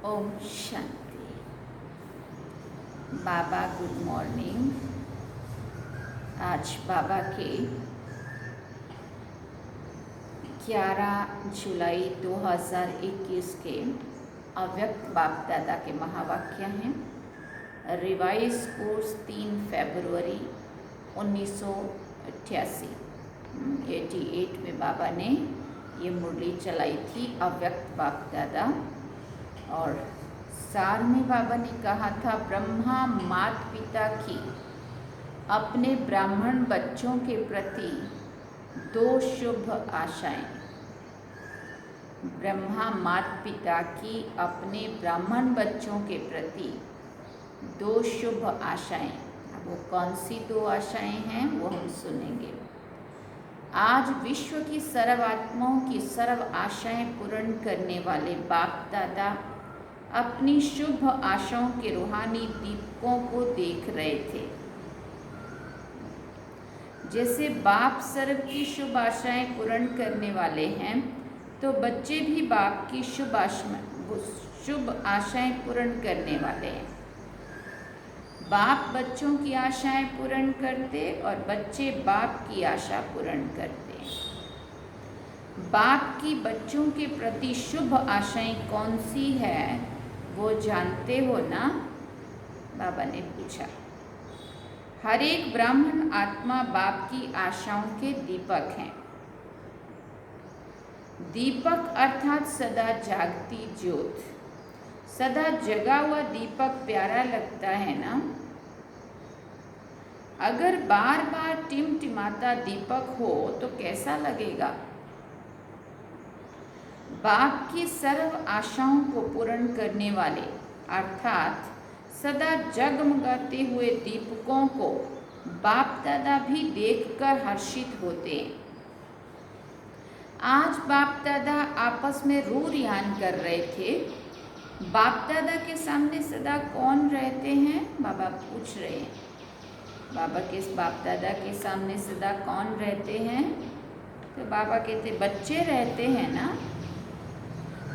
ओम शांति। बाबा good morning. आज बाबा के 11 जुलाई 2021 के अव्यक्त बाप दादा के महावाक्य हैं। रिवाइज कोर्स 3 फरवरी 1988 में बाबा ने ये मुरली चलाई थी, अव्यक्त बाप दादा। और सार में बाबा ने कहा था, ब्रह्मा माता पिता की अपने ब्राह्मण बच्चों के प्रति 2 शुभ आशाएं। ब्रह्मा माता पिता की अपने ब्राह्मण बच्चों के प्रति 2 शुभ आशाएं। अब वो कौन सी 2 आशाएं हैं वो हम सुनेंगे। आज विश्व की सर्व आत्माओं की सर्व आशाएं पूर्ण करने वाले बाप दादा अपनी शुभ आशाओं के रूहानी दीपकों को देख रहे थे। जैसे बाप सर्व की शुभ आशाएं पूर्ण करने वाले हैं, तो बच्चे भी बाप की शुभ आशाएं पूर्ण करने वाले हैं। बाप बच्चों की आशाएं पूर्ण करते और बच्चे बाप की आशा पूर्ण करते। बाप की बच्चों के प्रति शुभ आशाएं कौन सी है वो जानते हो ना? बाबा ने पूछा। हर एक ब्राह्मण आत्मा बाप की आशाओं के दीपक हैं। दीपक अर्थात सदा जागती ज्योत। सदा जगा हुआ दीपक प्यारा लगता है ना? अगर बार बार टिमटिमाता दीपक हो तो कैसा लगेगा? बाप की सर्व आशाओं को पूर्ण करने वाले अर्थात सदा जगमगाते हुए दीपकों को बाप दादा भी देखकर हर्षित होते हैं। आज बाप दादा आपस में रू रियान कर रहे थे। बाप दादा के सामने सदा कौन रहते हैं? बाबा पूछ रहे हैं। बाबा के बाप दादा के सामने सदा कौन रहते हैं? तो बाबा कहते बच्चे रहते हैं ना।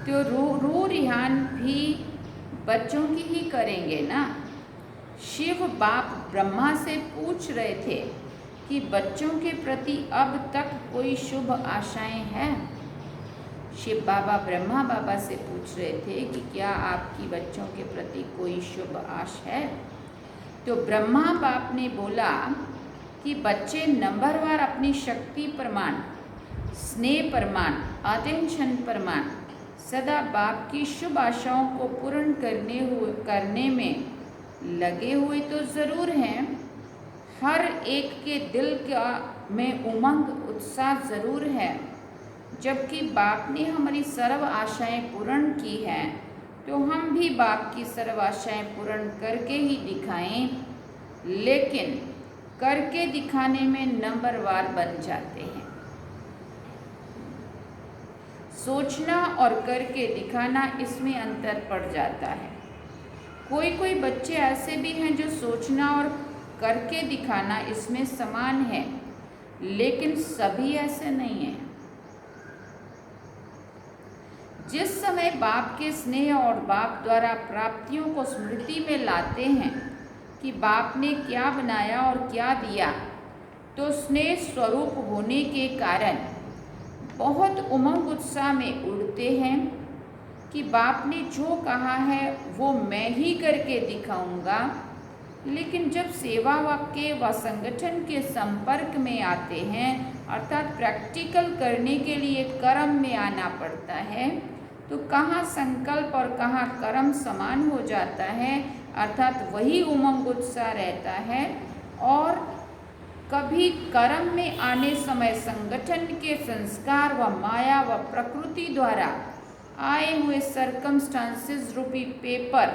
तो रू रिहान भी बच्चों की ही करेंगे ना। शिव बाप ब्रह्मा से पूछ रहे थे कि बच्चों के प्रति अब तक कोई शुभ आशाएं हैं? शिव बाबा ब्रह्मा बाबा से पूछ रहे थे कि क्या आपकी बच्चों के प्रति कोई शुभ आश है? तो ब्रह्मा बाप ने बोला कि बच्चे नंबरवार अपनी शक्ति प्रमाण, स्नेह प्रमाण, अटेंशन प्रमाण सदा बाप की शुभ आशाओं को पूर्ण करने में लगे हुए तो ज़रूर हैं। हर एक के दिल में उमंग उत्साह ज़रूर है। जबकि बाप ने हमारी सर्व आशाएं पूर्ण की हैं, तो हम भी बाप की सर्व आशाएं पूर्ण करके ही दिखाएं। लेकिन करके दिखाने में नंबरवार बन जाते हैं। सोचना और करके दिखाना, इसमें अंतर पड़ जाता है। कोई बच्चे ऐसे भी हैं जो सोचना और करके दिखाना इसमें समान है, लेकिन सभी ऐसे नहीं हैं। जिस समय बाप के स्नेह और बाप द्वारा प्राप्तियों को स्मृति में लाते हैं कि बाप ने क्या बनाया और क्या दिया, तो स्नेह स्वरूप होने के कारण बहुत उमंग उत्साह में उड़ते हैं कि बाप ने जो कहा है वो मैं ही करके दिखाऊंगा। लेकिन जब सेवा वाक्य व संगठन के संपर्क में आते हैं, अर्थात प्रैक्टिकल करने के लिए कर्म में आना पड़ता है, तो कहाँ संकल्प और कहाँ कर्म समान हो जाता है, अर्थात वही उमंग उत्साह रहता है। और कभी कर्म में आने समय संगठन के संस्कार व माया व प्रकृति द्वारा आए हुए सर्कमस्टांसेस रूपी पेपर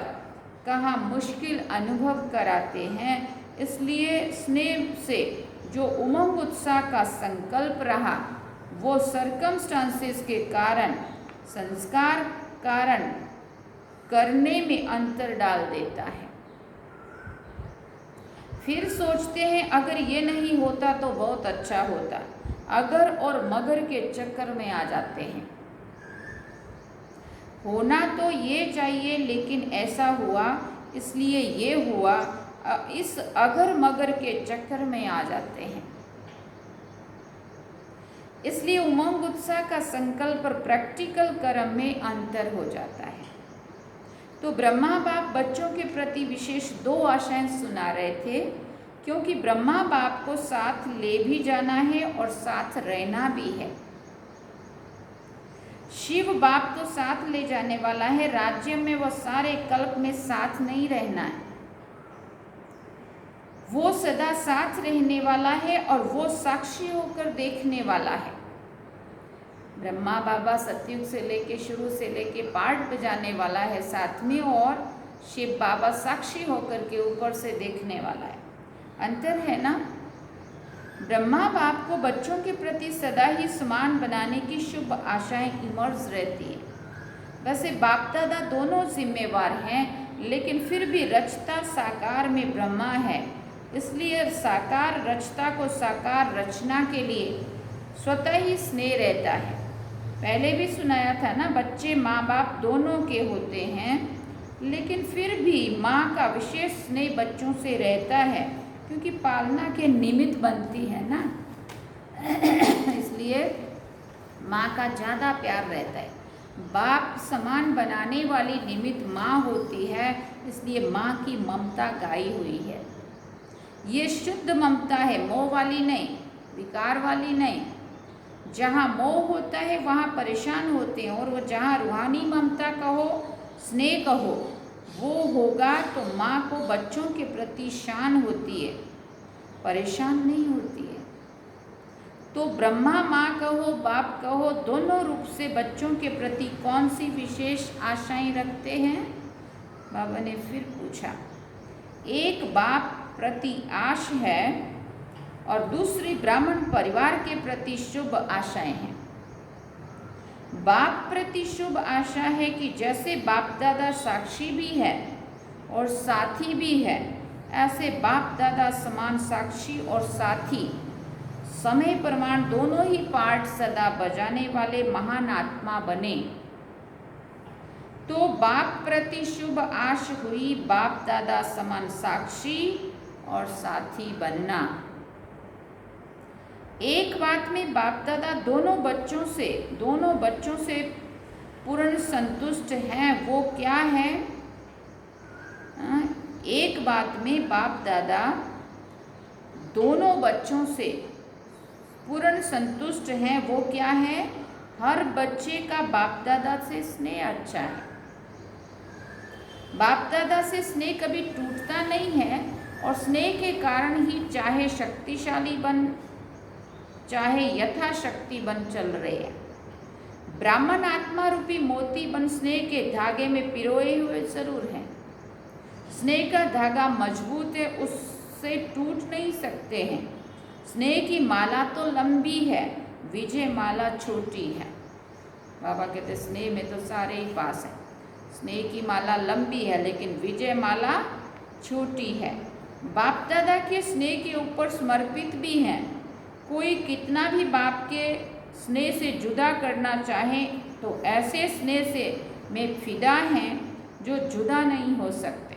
कहाँ मुश्किल अनुभव कराते हैं। इसलिए स्नेह से जो उमंग उत्साह का संकल्प रहा, वो सर्कमस्टांसेस के कारण, संस्कार कारण करने में अंतर डाल देता है। फिर सोचते हैं अगर ये नहीं होता तो बहुत अच्छा होता। अगर और मगर के चक्कर में आ जाते हैं। होना तो ये चाहिए लेकिन ऐसा हुआ, इसलिए ये हुआ, इस अगर मगर के चक्कर में आ जाते हैं। इसलिए उमंग उत्साह का संकल्प और प्रैक्टिकल कर्म में अंतर हो जाता है। तो ब्रह्मा बाप बच्चों के प्रति विशेष 2 आशाएं सुना रहे थे, क्योंकि ब्रह्मा बाप को साथ ले भी जाना है और साथ रहना भी है। शिव बाप तो साथ ले जाने वाला है, राज्य में वो सारे कल्प में साथ नहीं रहना है। वो सदा साथ रहने वाला है और वो साक्षी होकर देखने वाला है। ब्रह्मा बाबा सतयुग से लेके शुरू से लेके पाठ बजाने वाला है साथ में, और शिव बाबा साक्षी होकर के ऊपर से देखने वाला है। अंतर है ना। ब्रह्मा बाप को बच्चों के प्रति सदा ही समान बनाने की शुभ आशाएं इमर्ज रहती है। वैसे बाप दादा दोनों जिम्मेवार हैं, लेकिन फिर भी रचता साकार में ब्रह्मा है, इसलिए साकार रचता को साकार रचना के लिए स्वतः ही स्नेह रहता है। पहले भी सुनाया था ना, बच्चे माँ बाप दोनों के होते हैं, लेकिन फिर भी माँ का विशेष स्नेह बच्चों से रहता है, क्योंकि पालना के निमित्त बनती है ना, इसलिए माँ का ज़्यादा प्यार रहता है। बाप समान बनाने वाली निमित्त माँ होती है, इसलिए माँ की ममता गाई हुई है। ये शुद्ध ममता है, मोह वाली नहीं, विकार वाली नहीं। जहाँ मोह होता है वहाँ परेशान होते हैं, और वो जहाँ रूहानी ममता कहो, स्नेह कहो, वो होगा तो माँ को बच्चों के प्रति शान होती है, परेशान नहीं होती है। तो ब्रह्मा माँ कहो, बाप कहो, दोनों रूप से बच्चों के प्रति कौन सी विशेष आशाएं रखते हैं? बाबा ने फिर पूछा। एक बाप प्रति आश है और दूसरी ब्राह्मण परिवार के प्रति शुभ आशाएं हैं। बाप प्रति शुभ आशा है कि जैसे बाप दादा साक्षी भी है और साथी भी है, ऐसे बाप दादा समान साक्षी और साथी, समय प्रमाण दोनों ही पाठ सदा बजाने वाले महान आत्मा बने। तो बाप प्रति शुभ आश हुई बाप दादा समान साक्षी और साथी बनना। एक बात में बाप दादा दोनों बच्चों से पूर्ण संतुष्ट हैं। वो क्या है? एक बात में बाप दादा दोनों बच्चों से पूर्ण संतुष्ट हैं। वो क्या है? हर बच्चे का बाप दादा से स्नेह अच्छा है। बाप दादा से स्नेह कभी टूटता नहीं है, और स्नेह के कारण ही चाहे शक्तिशाली बन, चाहे यथाशक्ति बन चल रहे हैं। ब्राह्मण आत्मा रूपी मोती बन स्नेह के धागे में पिरोए हुए जरूर हैं। स्नेह का धागा मजबूत है, उससे टूट नहीं सकते हैं। स्नेह की माला तो लंबी है, विजय माला छोटी है। बाबा कहते स्नेह में तो सारे ही पास हैं। स्नेह की माला लंबी है, लेकिन विजय माला छोटी है। बाप दादा के स्नेह के ऊपर समर्पित भी हैं। कोई कितना भी बाप के स्नेह से जुदा करना चाहे, तो ऐसे स्नेह से में फिदा हैं जो जुदा नहीं हो सकते।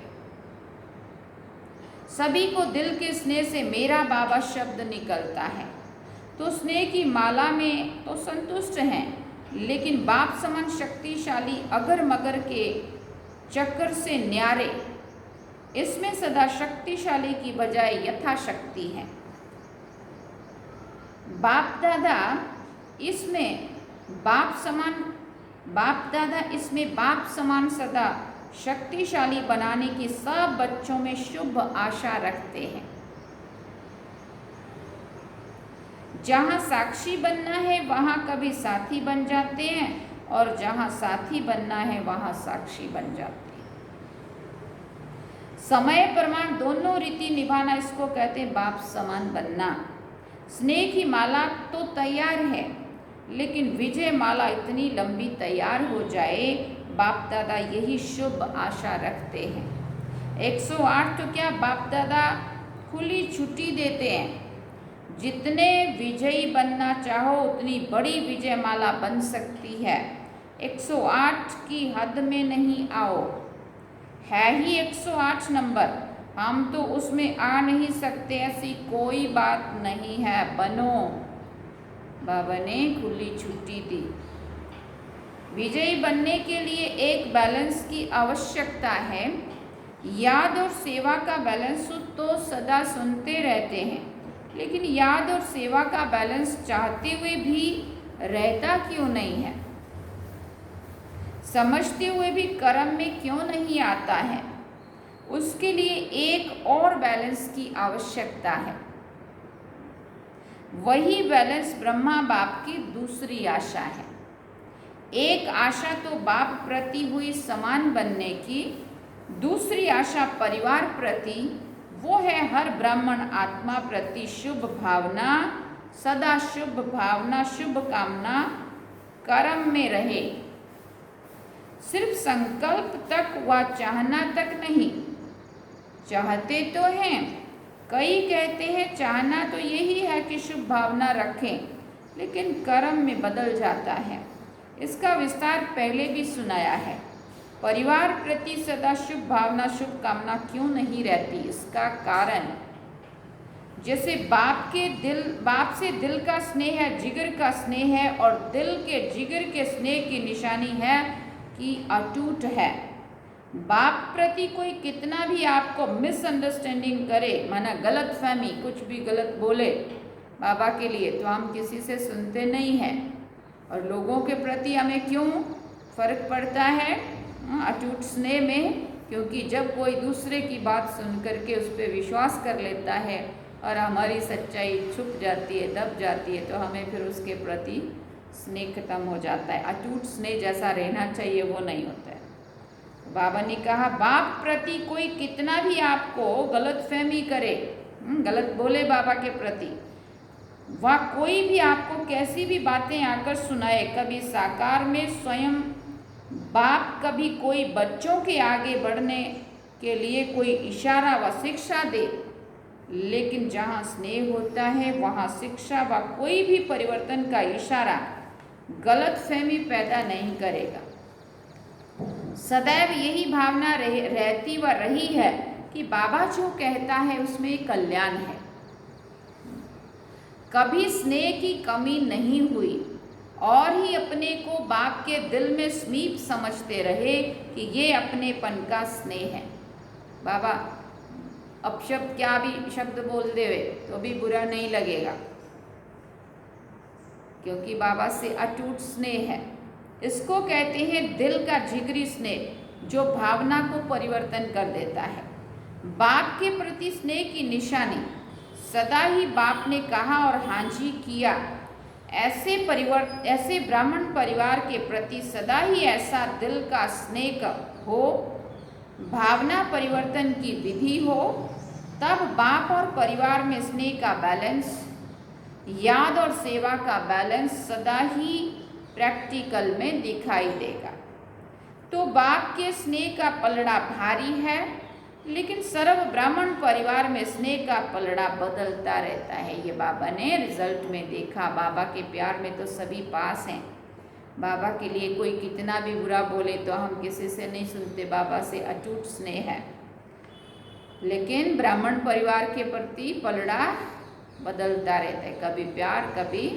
सभी को दिल के स्नेह से मेरा बाबा शब्द निकलता है, तो स्नेह की माला में तो संतुष्ट हैं, लेकिन बाप समान शक्तिशाली अगर मगर के चक्कर से न्यारे, इसमें सदा शक्तिशाली की बजाय यथाशक्ति है। बाप दादा इसमें बाप समान सदा शक्तिशाली बनाने की सब बच्चों में शुभ आशा रखते हैं। जहाँ साक्षी बनना है वहाँ कभी साथी बन जाते हैं, और जहाँ साथी बनना है वहाँ साक्षी बन जाते हैं। समय प्रमाण दोनों रीति निभाना, इसको कहते हैं बाप समान बनना। स्नेह की माला तो तैयार है, लेकिन विजय माला इतनी लंबी तैयार हो जाए, बाप दादा यही शुभ आशा रखते हैं। 108 तो क्या, बाप दादा खुली छुट्टी देते हैं। जितने विजयी बनना चाहो उतनी बड़ी विजय माला बन सकती है। 108 की हद में नहीं आओ। है ही 108 नंबर, हम तो उसमें आ नहीं सकते, ऐसी कोई बात नहीं है, बनो। बाबा ने खुली छुट्टी दी। विजयी बनने के लिए एक बैलेंस की आवश्यकता है। याद और सेवा का बैलेंस तो सदा सुनते रहते हैं, लेकिन याद और सेवा का बैलेंस चाहते हुए भी रहता क्यों नहीं है? समझते हुए भी कर्म में क्यों नहीं आता है? उसके लिए एक और बैलेंस की आवश्यकता है। वही बैलेंस ब्रह्मा बाप की दूसरी आशा है। एक आशा तो बाप प्रति हुई समान बनने की, दूसरी आशा परिवार प्रति, वो है हर ब्राह्मण आत्मा प्रति शुभ भावना, सदा शुभ भावना, शुभ कामना कर्म में रहे। सिर्फ संकल्प तक व चाहना तक नहीं। चाहते तो हैं, कई कहते हैं चाहना तो यही है कि शुभ भावना रखें, लेकिन कर्म में बदल जाता है। इसका विस्तार पहले भी सुनाया है। परिवार प्रति सदा शुभ भावना, शुभ कामना क्यों नहीं रहती? इसका कारण, जैसे बाप से दिल का स्नेह है, जिगर का स्नेह है, और दिल के जिगर के स्नेह की निशानी है कि अटूट है। बाप प्रति कोई कितना भी आपको मिसअंडरस्टैंडिंग करे, माना गलत फहमी, कुछ भी गलत बोले बाबा के लिए, तो हम किसी से सुनते नहीं हैं। और लोगों के प्रति हमें क्यों फर्क पड़ता है? अटूट स्नेह में, क्योंकि जब कोई दूसरे की बात सुन करके उस पर विश्वास कर लेता है और हमारी सच्चाई छुप जाती है, दब जाती है, तो हमें फिर उसके प्रति स्नेह खत्म हो जाता है। अटूट स्नेह जैसा रहना चाहिए वो नहीं होता है। बाबा ने कहा बाप प्रति कोई कितना भी आपको गलत फहमी करे, गलत बोले बाबा के प्रति, वह कोई भी आपको कैसी भी बातें आकर सुनाए, कभी साकार में स्वयं बाप कभी कोई बच्चों के आगे बढ़ने के लिए कोई इशारा व शिक्षा दे, लेकिन जहाँ स्नेह होता है वहाँ शिक्षा व कोई भी परिवर्तन का इशारा गलत फहमी पैदा नहीं करेगा। सदैव यही भावना रहती व रही है कि बाबा जो कहता है उसमें कल्याण है। कभी स्नेह की कमी नहीं हुई और ही अपने को बाप के दिल में समीप समझते रहे कि ये अपनेपन का स्नेह है। बाबा अपशब्द क्या भी शब्द बोल देवे तो भी बुरा नहीं लगेगा, क्योंकि बाबा से अटूट स्नेह है। इसको कहते हैं दिल का जिगरी स्नेह, जो भावना को परिवर्तन कर देता है। बाप के प्रति स्नेह की निशानी सदा ही बाप ने कहा और हांजी किया। ऐसे ब्राह्मण परिवार के प्रति सदा ही ऐसा दिल का स्नेह हो, भावना परिवर्तन की विधि हो, तब बाप और परिवार में स्नेह का बैलेंस, याद और सेवा का बैलेंस सदा ही प्रैक्टिकल में दिखाई देगा। तो बाप के स्नेह का पलड़ा भारी है, लेकिन सर्व ब्राह्मण परिवार में स्नेह का पलड़ा बदलता रहता है। ये बाबा ने रिजल्ट में देखा। बाबा के प्यार में तो सभी पास हैं। बाबा के लिए कोई कितना भी बुरा बोले तो हम किसी से नहीं सुनते, बाबा से अटूट स्नेह है। लेकिन ब्राह्मण परिवार के प्रति पलड़ा बदलता रहता है, कभी प्यार, कभी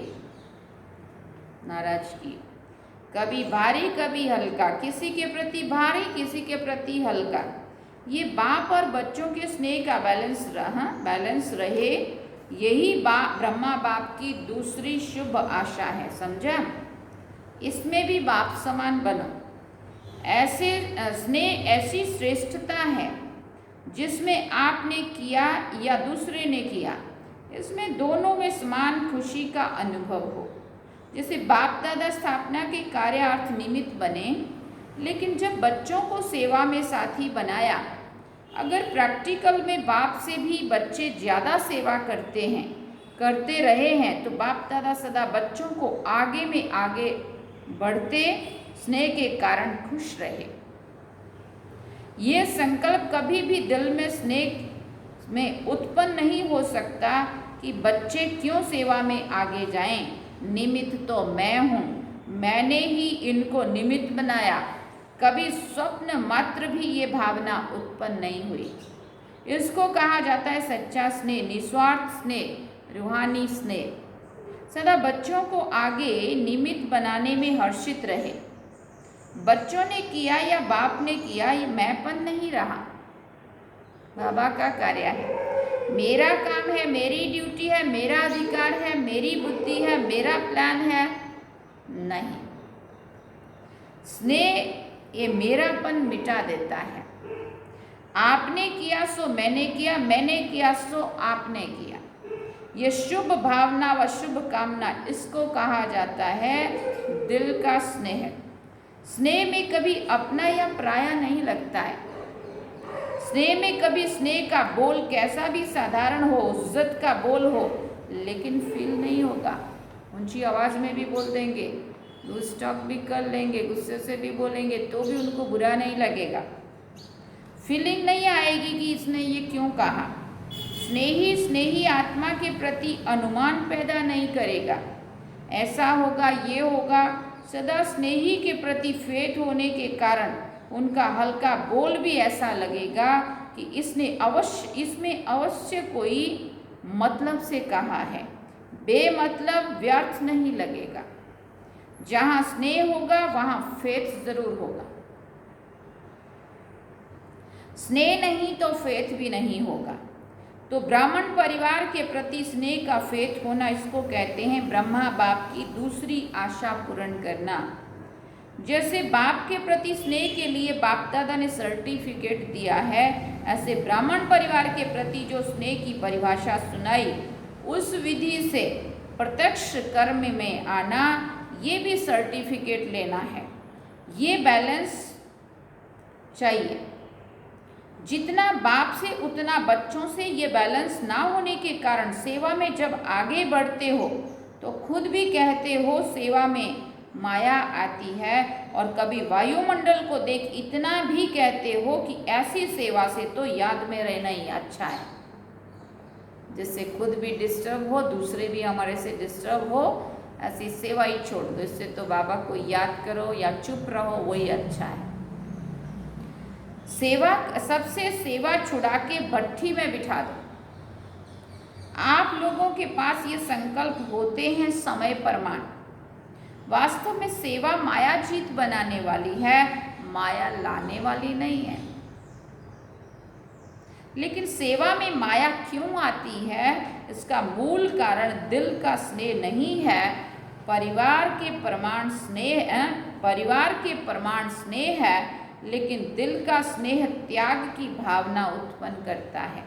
नाराजगी, कभी भारी, कभी हल्का, किसी के प्रति भारी, किसी के प्रति हल्का। ये बाप और बच्चों के स्नेह का बैलेंस रहे, यही ब्रह्मा बाप की दूसरी शुभ आशा है। समझा? इसमें भी बाप समान बनो। ऐसे स्नेह ऐसी श्रेष्ठता है जिसमें आपने किया या दूसरे ने किया, इसमें दोनों में समान खुशी का अनुभव हो। जैसे बाप दादा स्थापना के कार्यार्थ निमित्त बने, लेकिन जब बच्चों को सेवा में साथी बनाया, अगर प्रैक्टिकल में बाप से भी बच्चे ज़्यादा सेवा करते रहे हैं, तो बाप दादा सदा बच्चों को आगे में आगे बढ़ते स्नेह के कारण खुश रहे। ये संकल्प कभी भी दिल में स्नेह में उत्पन्न नहीं हो सकता कि बच्चे क्यों सेवा में आगे जाएं। निमित्त तो मैं हूँ, मैंने ही इनको निमित्त बनाया। कभी स्वप्न मात्र भी ये भावना उत्पन्न नहीं हुई। इसको कहा जाता है सच्चा स्नेह, निस्वार्थ स्नेह, रूहानी स्नेह। सदा बच्चों को आगे निमित्त बनाने में हर्षित रहे। बच्चों ने किया या बाप ने किया, ये मैंपन नहीं रहा, बाबा का कार्य है। मेरा काम है, मेरी ड्यूटी है, मेरा अधिकार है, मेरी बुद्धि है, मेरा प्लान है, नहीं। स्नेह ये मेरापन मिटा देता है। आपने किया सो मैंने किया, मैंने किया सो आपने किया। ये शुभ भावना व शुभ कामना, इसको कहा जाता है दिल का स्नेह। स्नेह में कभी अपना या पराया नहीं लगता है। स्नेह में कभी स्नेह का बोल कैसा भी साधारण हो, इज्जत का बोल हो, लेकिन फील नहीं होगा। ऊंची आवाज में भी बोल देंगे, लूज टॉक भी कर लेंगे, गुस्से से भी बोलेंगे, तो भी उनको बुरा नहीं लगेगा। फीलिंग नहीं आएगी कि इसने ये क्यों कहा। स्नेही स्नेही आत्मा के प्रति अनुमान पैदा नहीं करेगा, ऐसा होगा ये होगा। सदा स्नेही के प्रति फेथ होने के कारण उनका हल्का बोल भी ऐसा लगेगा कि इसमें अवश्य कोई मतलब से कहा है, बेमतलब व्यर्थ नहीं लगेगा। जहाँ स्नेह होगा वहाँ फेथ जरूर होगा। स्नेह नहीं तो फेथ भी नहीं होगा। तो ब्राह्मण परिवार के प्रति स्नेह का फेथ होना, इसको कहते हैं ब्रह्मा बाप की दूसरी आशा पूर्ण करना। जैसे बाप के प्रति स्नेह के लिए बाप दादा ने सर्टिफिकेट दिया है, ऐसे ब्राह्मण परिवार के प्रति जो स्नेह की परिभाषा सुनाई, उस विधि से प्रत्यक्ष कर्म में आना, ये भी सर्टिफिकेट लेना है। ये बैलेंस चाहिए। जितना बाप से उतना बच्चों से, ये बैलेंस ना होने के कारण सेवा में जब आगे बढ़ते हो तो खुद भी कहते हो सेवा में माया आती है, और कभी वायुमंडल को देख इतना भी कहते हो कि ऐसी सेवा से तो याद में रहना ही अच्छा है, जिससे खुद भी डिस्टर्ब हो, दूसरे भी हमारे से डिस्टर्ब हो। ऐसी सेवा ही छोड़ दो, इससे तो बाबा को याद करो या चुप रहो, वही अच्छा है। सबसे सेवा छुड़ा के भट्ठी में बिठा दो। आप लोगों के पास ये संकल्प होते हैं समय प्रमाण। वास्तव में सेवा माया जीत बनाने वाली है, माया लाने वाली नहीं है। लेकिन सेवा में माया क्यों आती है, इसका मूल कारण दिल का स्नेह नहीं है। परिवार के प्रमाण स्नेह है, लेकिन दिल का स्नेह त्याग की भावना उत्पन्न करता है।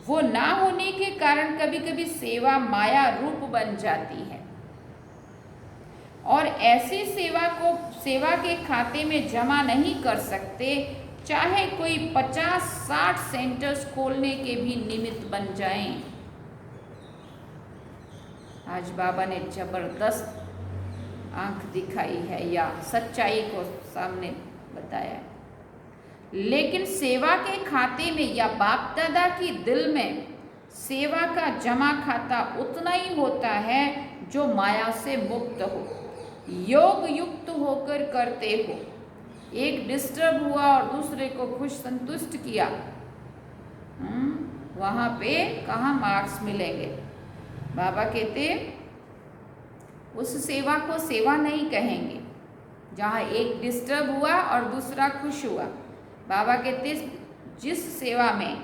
वो ना होने के कारण कभी कभी सेवा माया रूप बन जाती है, और ऐसी सेवा के खाते में जमा नहीं कर सकते, चाहे कोई 50-60 सेंटर्स खोलने के भी निमित्त बन जाएं। आज बाबा ने जबरदस्त आंख दिखाई है या सच्चाई को सामने बताया। लेकिन सेवा के खाते में या बाप दादा की दिल में सेवा का जमा खाता उतना ही होता है जो माया से मुक्त हो, योग युक्त होकर करते हो। एक डिस्टर्ब हुआ और दूसरे को खुश संतुष्ट किया, वहाँ पे कहाँ मार्क्स मिलेंगे। बाबा कहते उस सेवा को सेवा नहीं कहेंगे जहाँ एक डिस्टर्ब हुआ और दूसरा खुश हुआ। बाबा कहते जिस सेवा में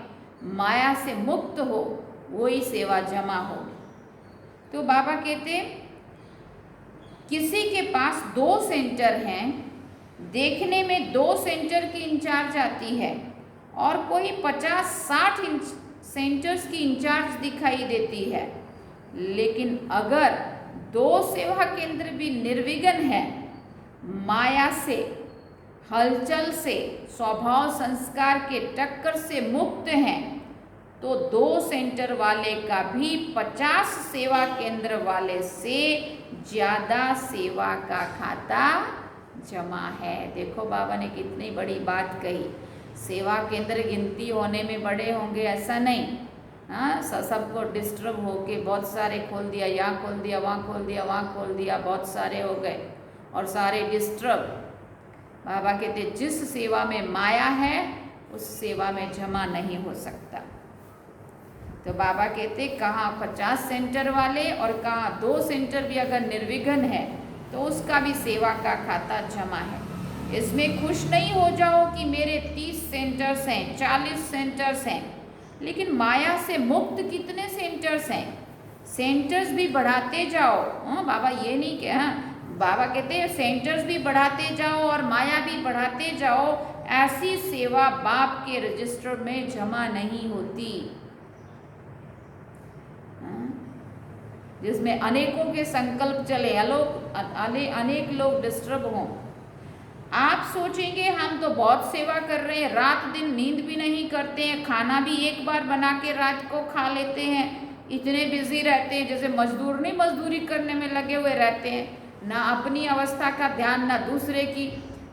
माया से मुक्त हो वही सेवा जमा हो। तो बाबा कहते किसी के पास 2 सेंटर हैं, देखने में 2 सेंटर की इंचार्ज आती है और कोई 50-60 सेंटर्स की इंचार्ज दिखाई देती है, लेकिन अगर 2 सेवा केंद्र भी निर्विघ्न है, माया से, हलचल से, स्वभाव संस्कार के टक्कर से मुक्त हैं, तो 2 सेंटर वाले का भी 50 सेवा केंद्र वाले से ज़्यादा सेवा का खाता जमा है। देखो बाबा ने कितनी बड़ी बात कही। सेवा केंद्र गिनती होने में बड़े होंगे ऐसा नहीं, हाँ, सबको डिस्टर्ब होके बहुत सारे खोल दिया, यहाँ खोल दिया, वहाँ खोल दिया, वहाँ खोल दिया, बहुत सारे हो गए और सारे डिस्टर्ब। बाबा कहते जिस सेवा में माया है उस सेवा में जमा नहीं हो सकता। तो बाबा कहते कहाँ 50 सेंटर वाले और कहाँ 2 सेंटर भी अगर निर्विघ्न है तो उसका भी सेवा का खाता जमा है। इसमें खुश नहीं हो जाओ कि मेरे 30 सेंटर्स हैं, 40 सेंटर्स हैं, लेकिन माया से मुक्त कितने सेंटर्स हैं? सेंटर्स भी बढ़ाते जाओ। बाबा ये नहीं कहा, बाबा कहते हैं सेंटर्स भी बढ़ाते जाओ और माया भी बढ़ाते जाओ। ऐसी सेवा बाप के रजिस्टर में जमा नहीं होती, जिसमें अनेकों के संकल्प चले, अनेक लोग डिस्टर्ब हों। आप सोचेंगे हम तो बहुत सेवा कर रहे हैं, रात दिन नींद भी नहीं करते हैं, खाना भी एक बार बना के रात को खा लेते हैं, इतने बिजी रहते हैं जैसे मजदूर नहीं मजदूरी करने में लगे हुए रहते हैं, ना अपनी अवस्था का ध्यान ना दूसरे की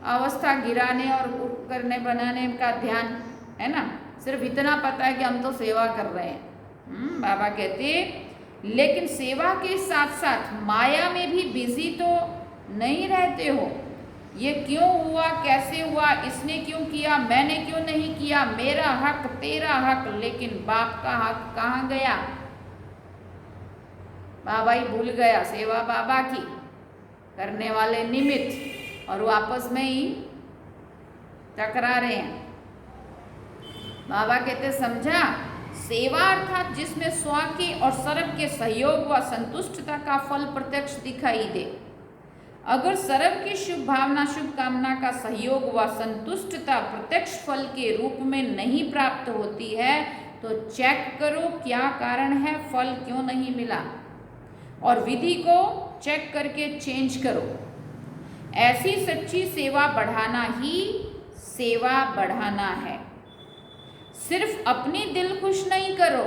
अवस्था गिराने और करने बनाने का ध्यान, है ना। सिर्फ इतना पता है कि हम तो सेवा कर रहे हैं। बाबा कहते लेकिन सेवा के साथ साथ माया में भी बिजी तो नहीं रहते हो। ये क्यों हुआ, कैसे हुआ, इसने क्यों किया, मैंने क्यों नहीं किया, मेरा हक तेरा हक, लेकिन बाप का हक कहाँ गया? बाबा ही भूल गया, सेवा बाबा की, करने वाले निमित्त, और वो आपस में ही टकरा रहे हैं। बाबा कहते समझा, सेवा अर्थात जिसमें स्व के और सर्व के सहयोग व संतुष्टता का फल प्रत्यक्ष दिखाई दे। अगर सर्व की शुभ भावना शुभ कामना का सहयोग व संतुष्टता प्रत्यक्ष फल के रूप में नहीं प्राप्त होती है तो चेक करो क्या कारण है, फल क्यों नहीं मिला, और विधि को चेक करके चेंज करो। ऐसी सच्ची सेवा बढ़ाना ही सेवा बढ़ाना है। सिर्फ अपनी दिल खुश नहीं करो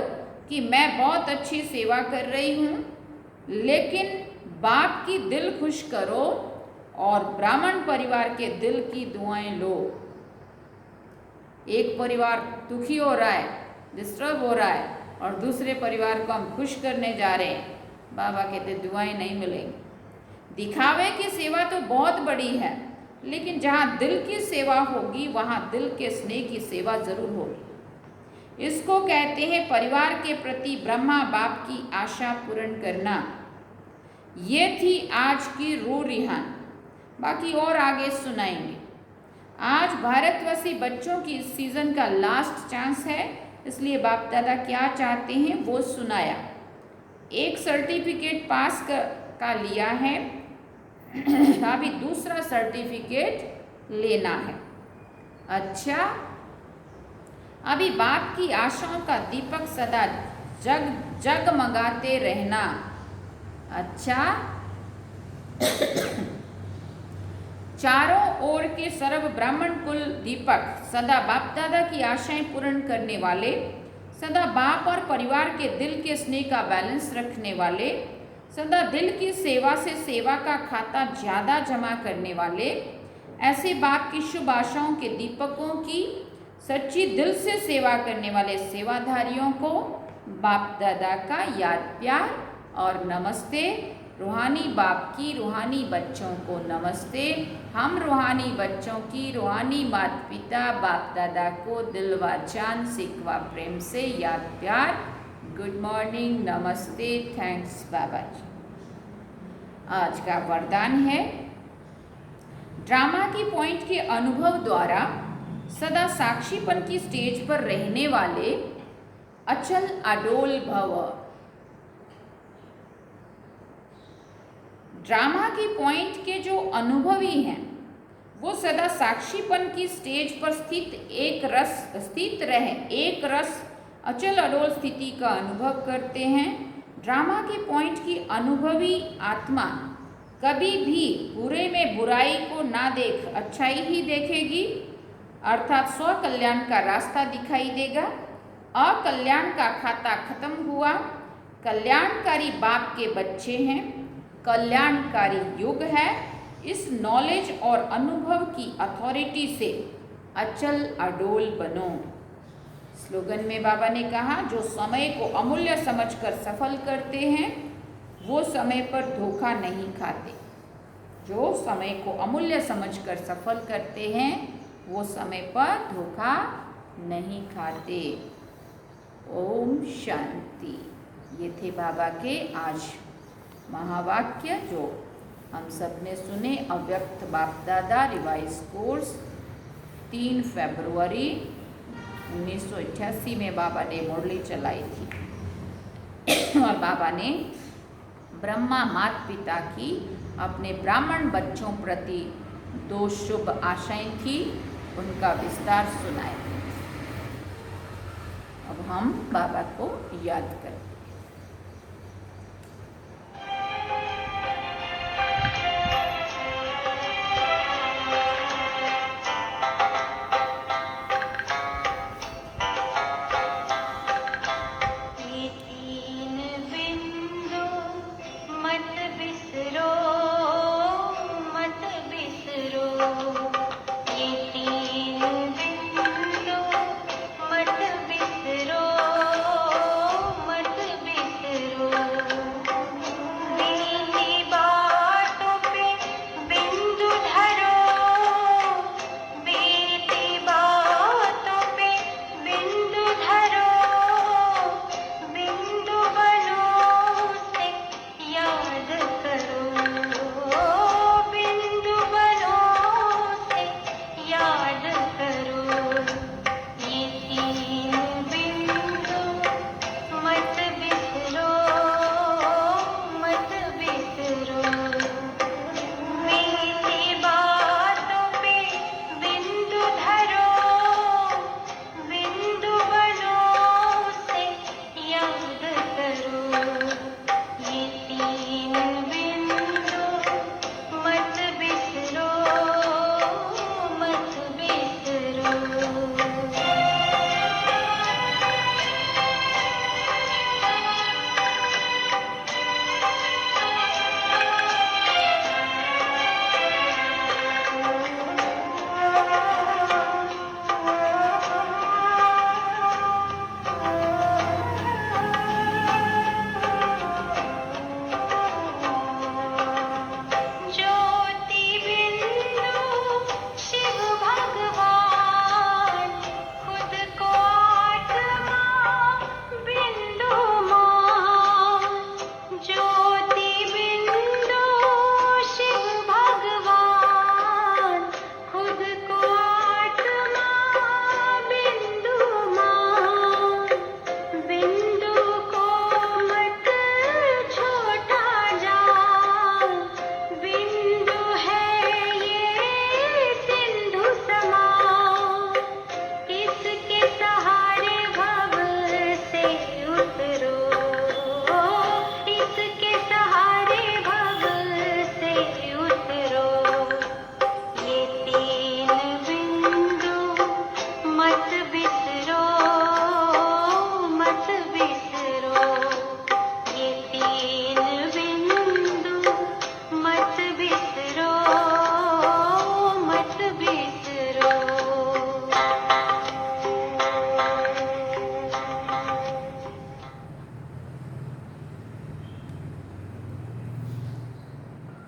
कि मैं बहुत अच्छी सेवा कर रही हूँ, लेकिन बाप की दिल खुश करो और ब्राह्मण परिवार के दिल की दुआएं लो। एक परिवार दुखी हो रहा है, डिस्टर्ब हो रहा है, और दूसरे परिवार को हम खुश करने जा रहे हैं, बाबा कहते दुआएं नहीं मिलेंगी। दिखावे की सेवा तो बहुत बड़ी है, लेकिन जहाँ दिल की सेवा होगी वहाँ दिल के स्नेह की सेवा जरूर होगी। इसको कहते हैं परिवार के प्रति ब्रह्मा बाप की आशा पूर्ण करना। ये थी आज की रूह रिहान, बाकी और आगे सुनाएंगे। आज भारतवासी बच्चों की इस सीज़न का लास्ट चांस है, इसलिए बाप दादा क्या चाहते हैं वो सुनाया। एक सर्टिफिकेट पास का लिया है, अभी दूसरा सर्टिफिकेट लेना है। अच्छा, अभी बाप की आशाओं का दीपक सदा जगमगाते रहना। अच्छा, चारों ओर के सर्व ब्राह्मण कुल दीपक, सदा बाप दादा की आशाएं पूर्ण करने वाले, सदा बाप और परिवार के दिल के स्नेह का बैलेंस रखने वाले, सदा दिल की सेवा से सेवा का खाता ज़्यादा जमा करने वाले, ऐसे बाप की शुभ आशाओं के दीपकों की सच्ची दिल से सेवा करने वाले सेवाधारियों को बाप दादा का याद प्यार और नमस्ते। रूहानी बाप की रूहानी बच्चों को नमस्ते। हम रूहानी बच्चों की रूहानी माता पिता बाप दादा को दिल व जान सिकवा प्रेम से याद प्यार। गुड मॉर्निंग, नमस्ते, थैंक्स बाबा जी। आज का वरदान है, ड्रामा की पॉइंट के अनुभव द्वारा सदा साक्षीपन की स्टेज पर रहने वाले अचल अडोल भव। ड्रामा की पॉइंट के जो अनुभवी हैं वो सदा साक्षीपन की स्टेज पर स्थित रहे, एक रस अचल अडोल स्थिति का अनुभव करते हैं। ड्रामा के पॉइंट की अनुभवी आत्मा कभी भी बुरे में बुराई को ना देख अच्छाई ही देखेगी, अर्थात स्व कल्याण का रास्ता दिखाई देगा। अकल्याण का खाता खत्म हुआ, कल्याणकारी बाप के बच्चे हैं, कल्याणकारी युग है। इस नॉलेज और अनुभव की अथॉरिटी से अचल अडोल बनो। स्लोगन में बाबा ने कहा, जो समय को अमूल्य समझकर सफल करते हैं वो समय पर धोखा नहीं खाते। जो समय को अमूल्य समझकर सफल करते हैं वो समय पर धोखा नहीं खाते। ओम शांति। ये थे बाबा के आज महावाक्य जो हम सब ने सुने। अव्यक्त बाप दादा रिवाइज कोर्स 3 फरवरी 1988 में बाबा ने मुरली चलाई थी और बाबा ने ब्रह्मा माता पिता की अपने ब्राह्मण बच्चों प्रति 2 शुभ आशाएं थी, उनका विस्तार सुनाया। अब हम बाबा को याद करें।